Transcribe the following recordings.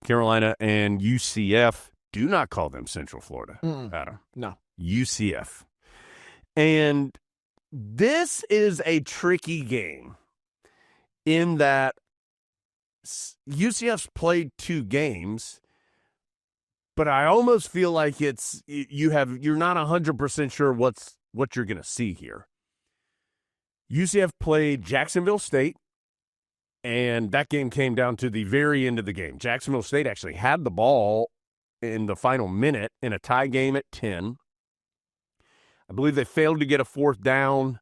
Carolina and UCF. Do not call them Central Florida, Adam. No. UCF. And this is a tricky game in that UCF's played 2 games, but I almost feel like you're not 100% sure what you're going to see here. UCF played Jacksonville State, and that game came down to the very end of the game. Jacksonville State actually had the ball in the final minute in a tie game at 10. I believe they failed to get a 4th down.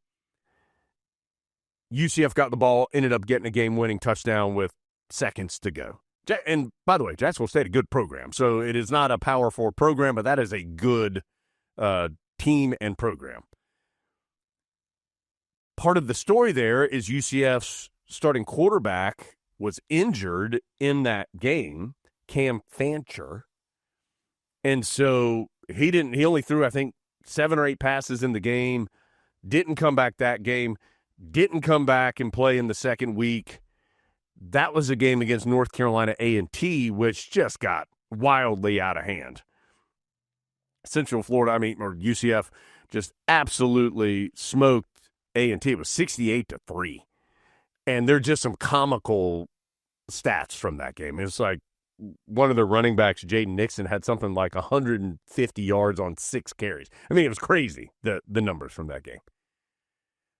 UCF got the ball, ended up getting a game-winning touchdown with seconds to go. And by the way, Jacksonville State, a good program. So it is not a Power 4 program, but that is a good team and program. Part of the story there is UCF's starting quarterback was injured in that game, Cam Fancher. And so he only threw, I think, 7 or 8 passes in the game, didn't come back that game, didn't come back and play in the second week. That was a game against North Carolina A&T, which just got wildly out of hand. Central Florida, or UCF, just absolutely smoked A&T. It was 68-3. And there are just some comical stats from that game. It's like one of the running backs, Jaden Nixon, had something like 150 yards on 6 carries. It was crazy, the numbers from that game.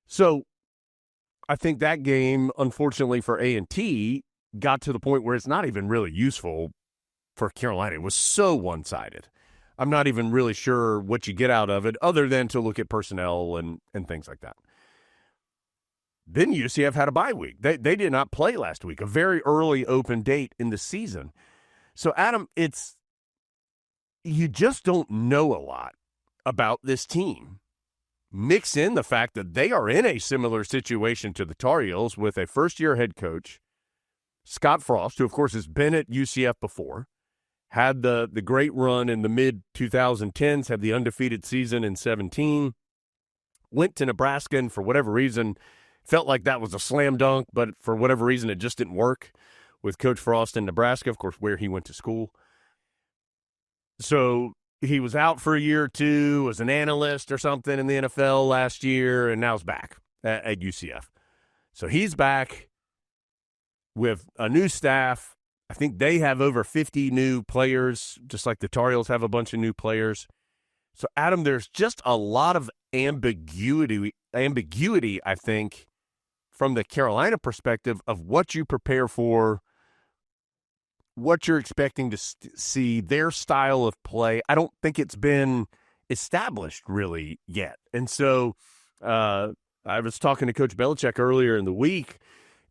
So I think that game, unfortunately for A&T, got to the point where it's not even really useful for Carolina. It was so one-sided. I'm not even really sure what you get out of it other than to look at personnel and things like that. Then UCF had a bye week. They did not play last week, a very early open date in the season. So, Adam, you just don't know a lot about this team. Mix in the fact that they are in a similar situation to the Tar Heels with a first-year head coach, Scott Frost, who, of course, has been at UCF before, had the great run in the mid-2010s, had the undefeated season in 2017, went to Nebraska, and for whatever reason, felt like that was a slam dunk, but for whatever reason, it just didn't work with Coach Frost in Nebraska, of course, where he went to school. So he was out for a year or two, was an analyst or something in the NFL last year, and now he's back at UCF. So he's back with a new staff. I think they have over 50 new players, just like the Tar Heels have a bunch of new players. So, Adam, there's just a lot of ambiguity, I think, from the Carolina perspective of what you prepare for, what you're expecting to see, their style of play. I don't think it's been established really yet. And so I was talking to Coach Belichick earlier in the week,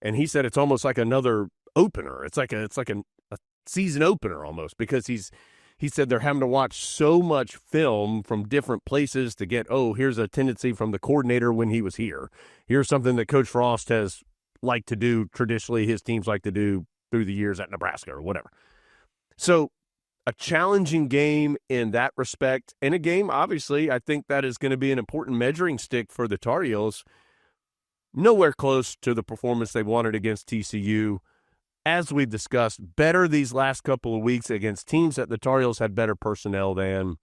and he said it's almost like another opener. It's like a season opener almost, because he said they're having to watch so much film from different places to get, here's a tendency from the coordinator when he was here. Here's something that Coach Frost has liked to do traditionally, his teams like to do through the years at Nebraska or whatever. So a challenging game in that respect, and a game, obviously, I think that is going to be an important measuring stick for the Tar Heels. Nowhere close to the performance they wanted against TCU. As we've discussed, better these last couple of weeks against teams that the Tar Heels had better personnel than.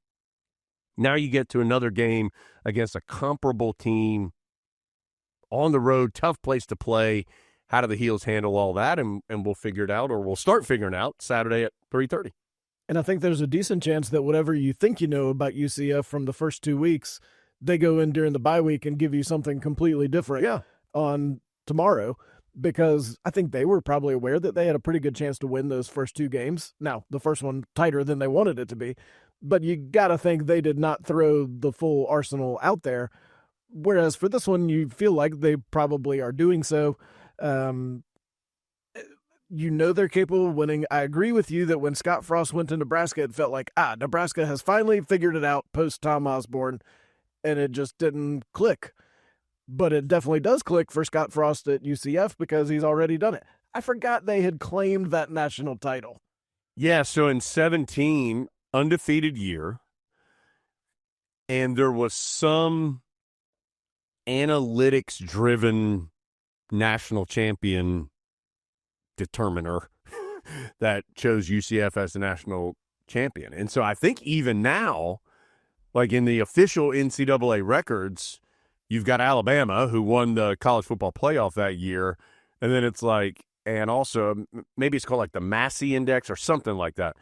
Now you get to another game against a comparable team on the road, tough place to play. How do the Heels handle all that? And we'll figure it out, or we'll start figuring out Saturday at 3:30. And I think there's a decent chance that whatever you think you know about UCF from the first 2 weeks, they go in during the bye week and give you something completely different on tomorrow, because I think they were probably aware that they had a pretty good chance to win those first 2 games. Now, the first one tighter than they wanted it to be, but you got to think they did not throw the full arsenal out there. Whereas for this one, you feel like they probably are doing so. They're capable of winning. I agree with you that when Scott Frost went to Nebraska, it felt like, Nebraska has finally figured it out post Tom Osborne, and it just didn't click. But it definitely does click for Scott Frost at UCF because he's already done it. I forgot they had claimed that national title. Yeah, so in 2017, undefeated year, and there was some analytics-driven national champion determiner that chose UCF as the national champion. And so I think even now, like in the official NCAA records, you've got Alabama, who won the college football playoff that year, and then it's like, and also maybe it's called like the Massey Index or something like that.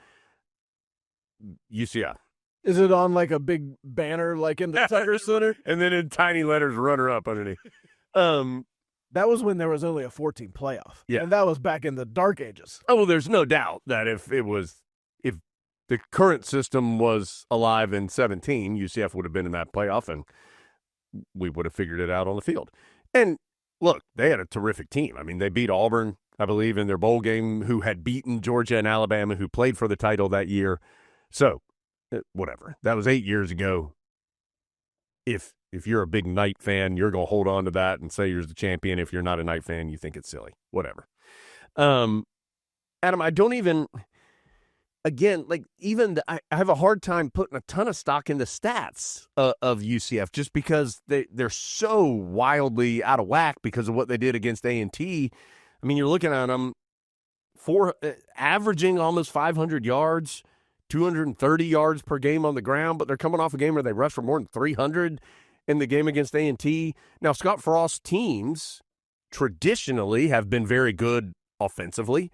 UCF. Is it on like a big banner like in the Tiger Center? And then in tiny letters, runner-up underneath. That was when there was only a 14 playoff. Yeah. And that was back in the dark ages. Oh, well, there's no doubt that if the current system was alive in 17, UCF would have been in that playoff, and we would have figured it out on the field. And look, they had a terrific team. I mean, they beat Auburn, I believe, in their bowl game, who had beaten Georgia and Alabama, who played for the title that year. So, whatever. That was 8 years ago. If you're a big Knight fan, you're going to hold on to that and say you're the champion. If you're not a Knight fan, you think it's silly. Whatever. Adam, I don't even... Again, like I have a hard time putting a ton of stock in the stats of UCF just because they're so wildly out of whack because of what they did against A&T. I mean, you're looking at them averaging almost 500 yards, 230 yards per game on the ground, but they're coming off a game where they rushed for more than 300 in the game against A&T. Now, Scott Frost's teams traditionally have been very good offensively.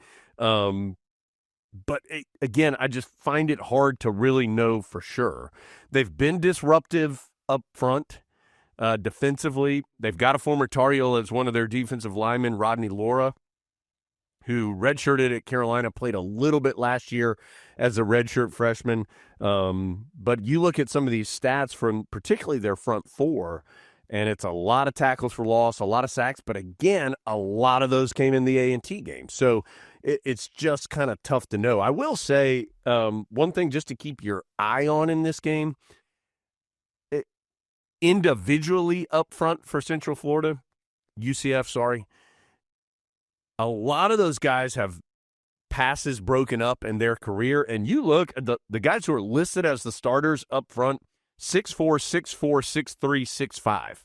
But again, I just find it hard to really know for sure. They've been disruptive up front defensively. They've got a former Tar Heel as one of their defensive linemen, Rodney Laura, who redshirted at Carolina, played a little bit last year as a redshirt freshman. But you look at some of these stats from particularly their front four, and it's a lot of tackles for loss, a lot of sacks. But again, a lot of those came in the A&T game. So it's just kind of tough to know. I will say one thing just to keep your eye on in this game, individually up front for Central Florida, UCF, a lot of those guys have passes broken up in their career. And you look at the guys who are listed as the starters up front, 6'4", 6'4", 6'3",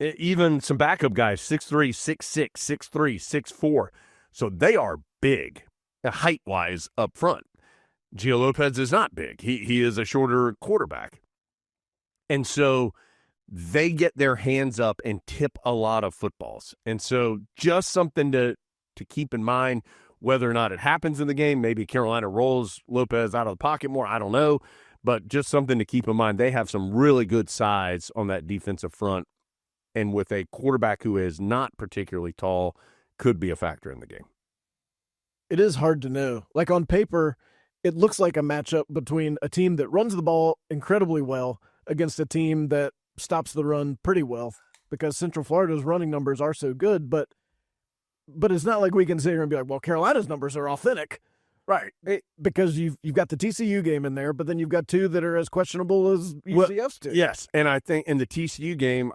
6'5". Even some backup guys, 6'3", 6'6", 6'3", 6'4". So they are big, height-wise, up front. Gio Lopez is not big. He is a shorter quarterback. And so they get their hands up and tip a lot of footballs. And so just something to keep in mind, whether or not it happens in the game. Maybe Carolina rolls Lopez out of the pocket more. I don't know. But just something to keep in mind. They have some really good size on that defensive front. And with a quarterback who is not particularly tall, could be a factor in the game. It is hard to know. Like on paper, it looks like a matchup between a team that runs the ball incredibly well against a team that stops the run pretty well because Central Florida's running numbers are so good, but it's not like we can sit here and be like, well, Carolina's numbers are authentic. Right. Because you've got the TCU game in there, but then you've got two that are as questionable as UCF's two. Yes, and I think in the TCU game,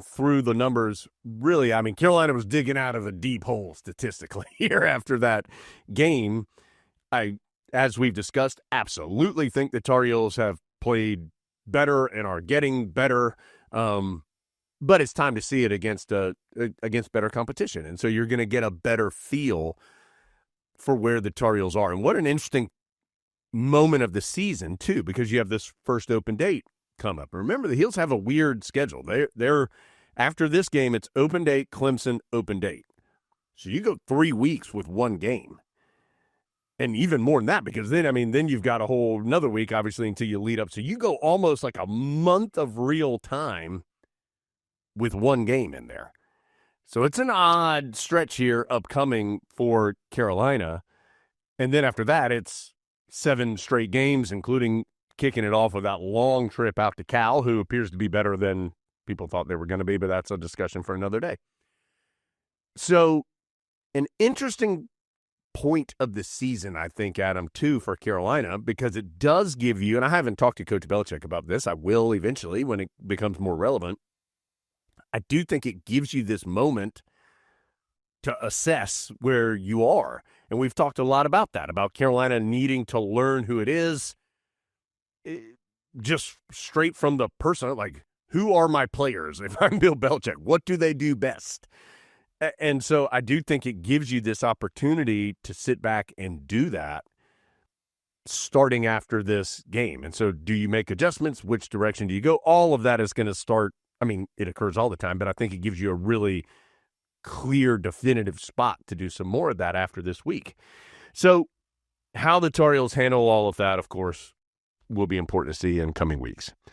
through the numbers, really, Carolina was digging out of a deep hole statistically here after that game. As we've discussed, absolutely think the Tar Heels have played better and are getting better, but it's time to see it against better competition, and so you're going to get a better feel for where the Tar Heels are. And what an interesting moment of the season, too, because you have this first open date come up. Remember, the Heels have a weird schedule. They're after this game, it's open date, Clemson, open date. So you go 3 weeks with one game. And even more than that, because then you've got a whole another week, obviously, until you lead up. So you go almost like a month of real time with one game in there. So it's an odd stretch here upcoming for Carolina. And then after that, it's 7 straight games, including kicking it off with that long trip out to Cal, who appears to be better than people thought they were going to be, but that's a discussion for another day. So an interesting point of the season, I think, Adam, too, for Carolina, because it does give you, and I haven't talked to Coach Belichick about this, I will eventually when it becomes more relevant. I do think it gives you this moment to assess where you are. And we've talked a lot about that, about Carolina needing to learn who it is, just straight from the person, like, who are my players? If I'm Bill Belichick, what do they do best? And so I do think it gives you this opportunity to sit back and do that starting after this game. And so do you make adjustments? Which direction do you go? All of that is going to start. I mean, it occurs all the time, but I think it gives you a really clear, definitive spot to do some more of that after this week. So how the Tar Heels handle all of that, of course, will be important to see in coming weeks.